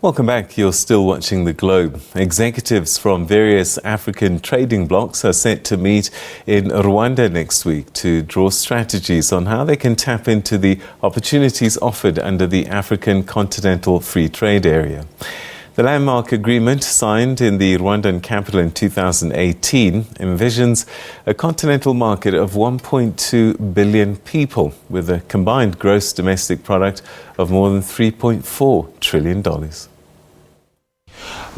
Welcome back. You're still watching The Globe. Executives from various African trading blocs are set to meet in Rwanda next week to draw strategies on how they can tap into the opportunities offered under the African Continental Free Trade Area. The landmark agreement signed in the Rwandan capital in 2018 envisions a continental market of 1.2 billion people with a combined gross domestic product of more than $3.4 trillion.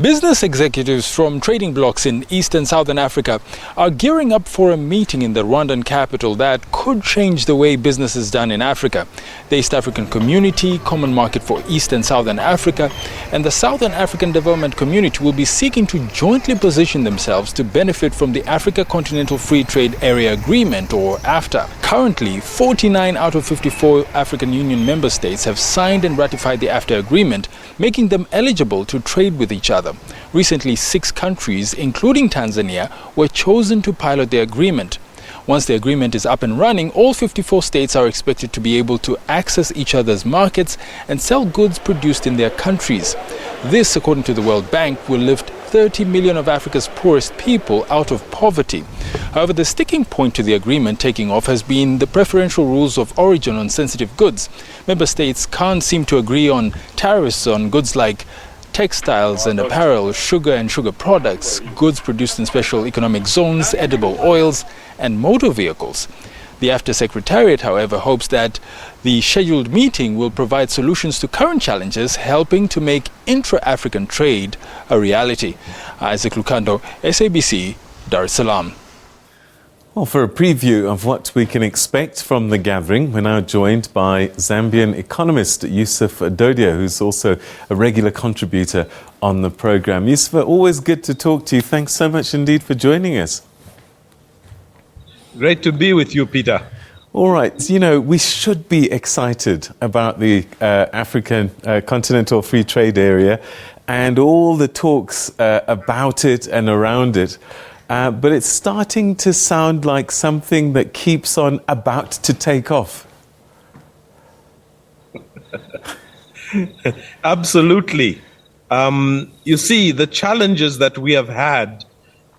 Business executives from trading blocs in East and Southern Africa are gearing up for a meeting in the Rwandan capital that could change the way business is done in Africa. The East African Community, Common Market for East and Southern Africa, and the Southern African Development Community will be seeking to jointly position themselves to benefit from the Africa Continental Free Trade Area Agreement, or AFTA. Currently, 49 out of 54 African Union member states have signed and ratified the AFTA agreement, making them eligible to trade with each other. Recently, 6 countries, including Tanzania, were chosen to pilot the agreement. Once the agreement is up and running, all 54 states are expected to be able to access each other's markets and sell goods produced in their countries. This, according to the World Bank, will lift 30 million of Africa's poorest people out of poverty. However, the sticking point to the agreement taking off has been the preferential rules of origin on sensitive goods. Member states can't seem to agree on tariffs on goods like textiles and apparel, sugar and sugar products, goods produced in special economic zones, edible oils, and motor vehicles. The AFTA Secretariat, however, hopes that the scheduled meeting will provide solutions to current challenges, helping to make intra-African trade a reality. Isaac Lukando, SABC, Dar es Salaam. Well, for a preview of what we can expect from the gathering, we're now joined by Zambian economist Yusuf Dodia, who's also a regular contributor on the program. Yusuf, always good to talk to you. Thanks so much indeed for joining us. Great to be with you, Peter. All right. You know, we should be excited about the African Continental Free Trade Area and all the talks about it and around it. But it's starting to sound like something that keeps on about to take off. Absolutely. You see, the challenges that we have had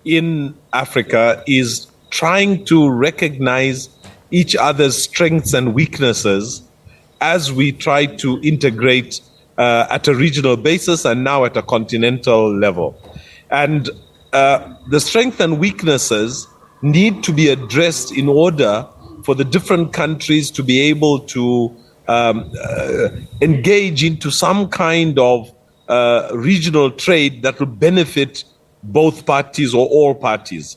in Africa is trying to recognize each other's strengths and weaknesses as we try to integrate at a regional basis and now at a continental level. And the strengths and weaknesses need to be addressed in order for the different countries to be able to engage into some kind of regional trade that will benefit both parties or all parties.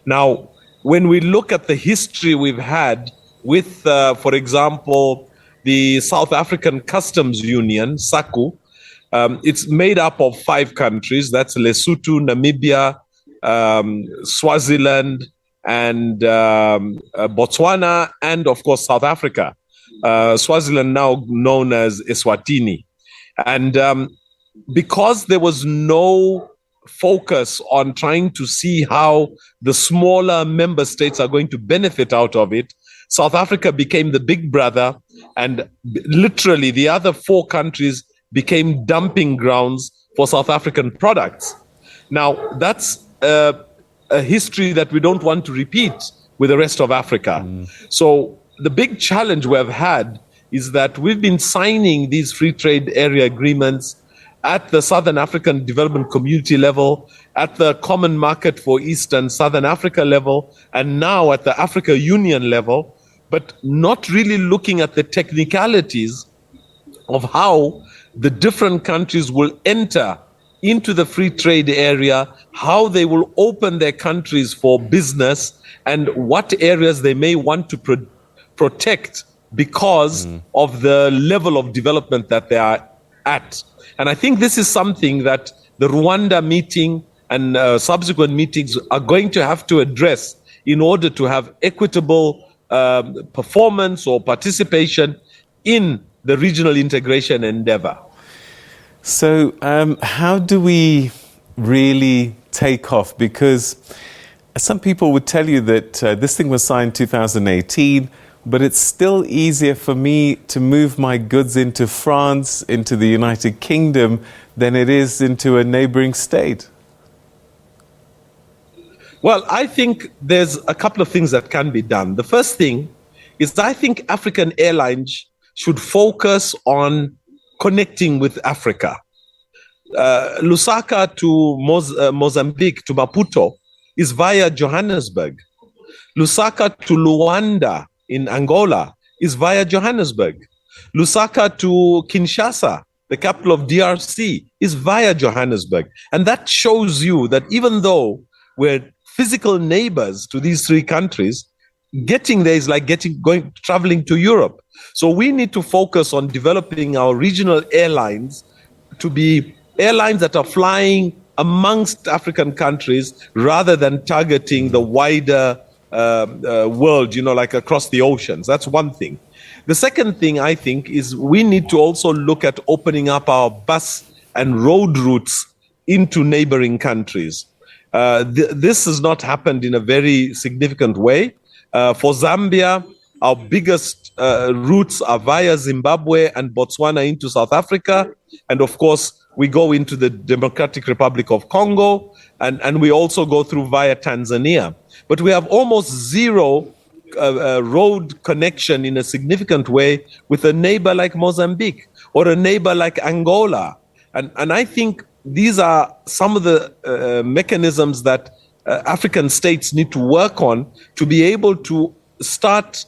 Now, when we look at the history we've had with, for example, the South African Customs Union, SACU, it's made up of 5 countries. That's Lesotho, Namibia, Swaziland, and Botswana, and of course South Africa. Swaziland now known as Eswatini. And because there was no focus on trying to see how the smaller member states are going to benefit out of it, South Africa became the big brother, and literally the other 4 countries became dumping grounds for South African products. Now, that's a history that we don't want to repeat with the rest of Africa. So the big challenge we have had is that we've been signing these free trade area agreements at the Southern African Development Community level, at the Common Market for East and Southern Africa level, and now at the Africa Union level, but not really looking at the technicalities of how the different countries will enter into the free trade area, how they will open their countries for business, and what areas they may want to protect because of the level of development that they are at. And I think this is something that the Rwanda meeting and subsequent meetings are going to have to address in order to have equitable performance or participation in the regional integration endeavor. So how do we really take off? Because some people would tell you that this thing was signed 2018. but it's still easier for me to move my goods into France, into the United Kingdom, than it is into a neighboring state? Well, I think there's a couple of things that can be done. The first thing is I think African airlines should focus on connecting with Africa. Lusaka to Mozambique, to Maputo, is via Johannesburg. Lusaka to Rwanda in Angola is via Johannesburg. Lusaka to Kinshasa, the capital of DRC, is via Johannesburg. And that shows you that even though we're physical neighbors to these three countries, getting there is like traveling to Europe. So we need to focus on developing our regional airlines to be airlines that are flying amongst African countries rather than targeting the wider world, like across the oceans. That's one thing. The second thing, I think, is we need to also look at opening up our bus and road routes into neighboring countries. This has not happened in a very significant way. For Zambia, our biggest routes are via Zimbabwe and Botswana into South Africa. And of course, we go into the Democratic Republic of Congo, and we also go through via Tanzania. But we have almost zero road connection in a significant way with a neighbor like Mozambique or a neighbor like Angola. And I think these are some of the mechanisms that African states need to work on to be able to start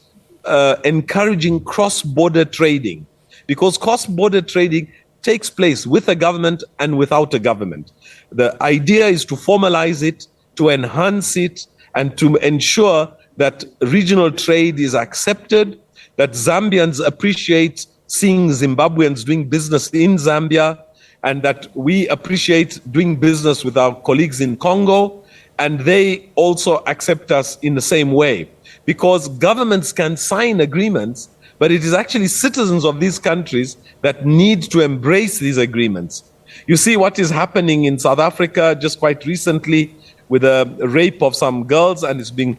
encouraging cross-border trading, because cross-border trading takes place with a government and without a government. The idea is to formalize it, to enhance it, and to ensure that regional trade is accepted, that Zambians appreciate seeing Zimbabweans doing business in Zambia, and that we appreciate doing business with our colleagues in Congo, and they also accept us in the same way. Because governments can sign agreements, but it is actually citizens of these countries that need to embrace these agreements. You see what is happening in South Africa just quite recently with a rape of some girls, and it's being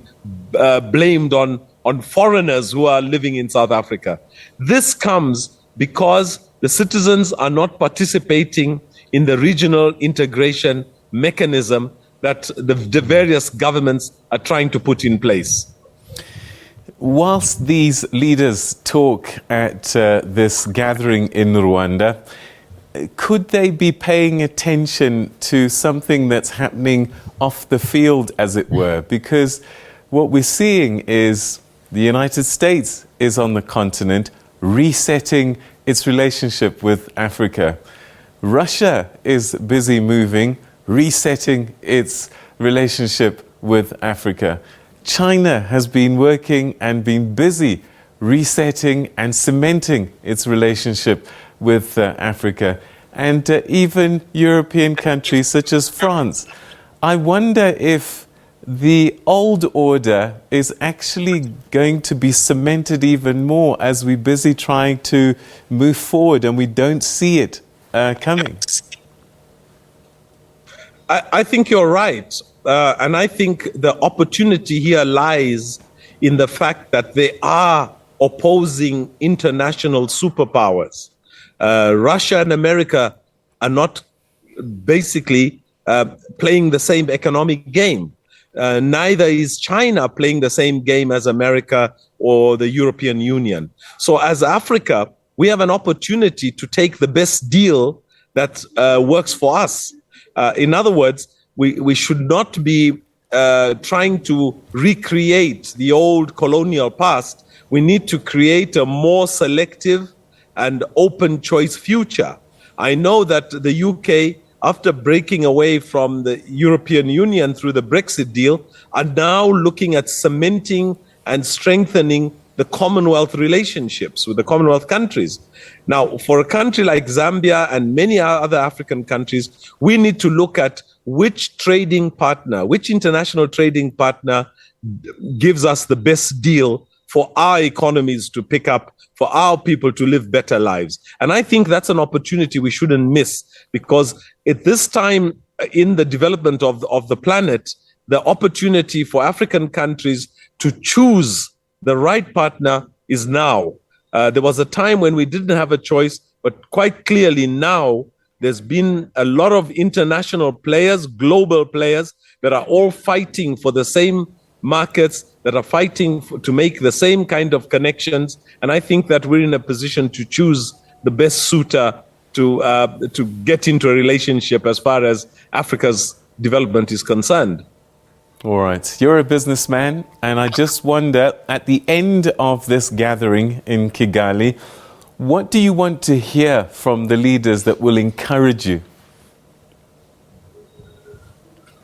blamed on foreigners who are living in South Africa. This comes because the citizens are not participating in the regional integration mechanism that the various governments are trying to put in place. Whilst these leaders talk at this gathering in Rwanda, could they be paying attention to something that's happening off the field, as it were? Because what we're seeing is the United States is on the continent resetting its relationship with Africa. Russia is busy moving, resetting its relationship with Africa. China has been working and been busy resetting and cementing its relationship with Africa, and even European countries such as France. I wonder if the old order is actually going to be cemented even more as we're busy trying to move forward and we don't see it coming. I think you're right. And I think the opportunity here lies in the fact that they are opposing international superpowers. Russia and America are not basically playing the same economic game. Neither is China playing the same game as America or the European Union. So as Africa, we have an opportunity to take the best deal that works for us. In other words, we should not be trying to recreate the old colonial past. We need to create a more selective and open choice future. I know that the UK, after breaking away from the European Union through the Brexit deal, are now looking at cementing and strengthening the Commonwealth relationships with the Commonwealth countries. Now, for a country like Zambia and many other African countries, we need to look at which trading partner, which international trading partner gives us the best deal for our economies to pick up, for our people to live better lives. And I think that's an opportunity we shouldn't miss, because at this time in the development of the planet, the opportunity for African countries to choose the right partner is now. There was a time when we didn't have a choice, but quite clearly now there's been a lot of international players, global players, that are all fighting for the same markets, that are fighting to make the same kind of connections. And I think that we're in a position to choose the best suitor to get into a relationship as far as Africa's development is concerned. All right. You're a businessman, and I just wonder, at the end of this gathering in Kigali, what do you want to hear from the leaders that will encourage you?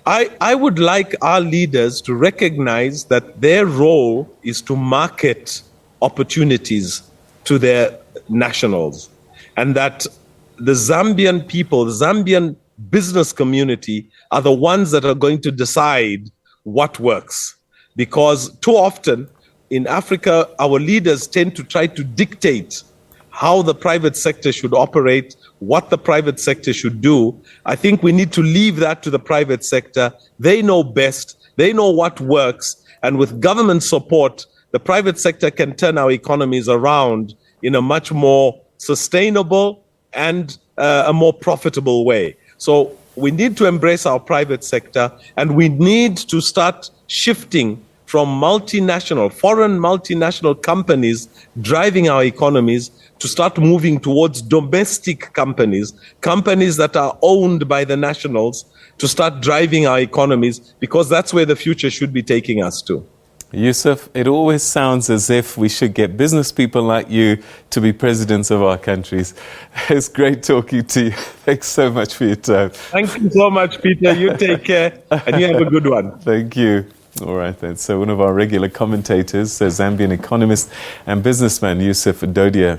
I would like our leaders to recognize that their role is to market opportunities to their nationals, and that the Zambian people, the Zambian business community, are the ones that are going to decide what works. Because too often in Africa, our leaders tend to try to dictate how the private sector should operate, what the private sector should do. I think we need to leave that to the private sector. They know best, they know what works, and with government support, the private sector can turn our economies around in a much more sustainable and a more profitable way. So we need to embrace our private sector, and we need to start shifting from foreign multinational companies driving our economies to start moving towards domestic companies that are owned by the nationals, to start driving our economies, because that's where the future should be taking us to. Yusuf, it always sounds as if we should get business people like you to be presidents of our countries. It's great talking to you. Thanks so much for your time. Thank you so much, Peter. You take care, and you have a good one. Thank you. All right, then. So one of our regular commentators, Zambian economist and businessman, Yusuf Dodia.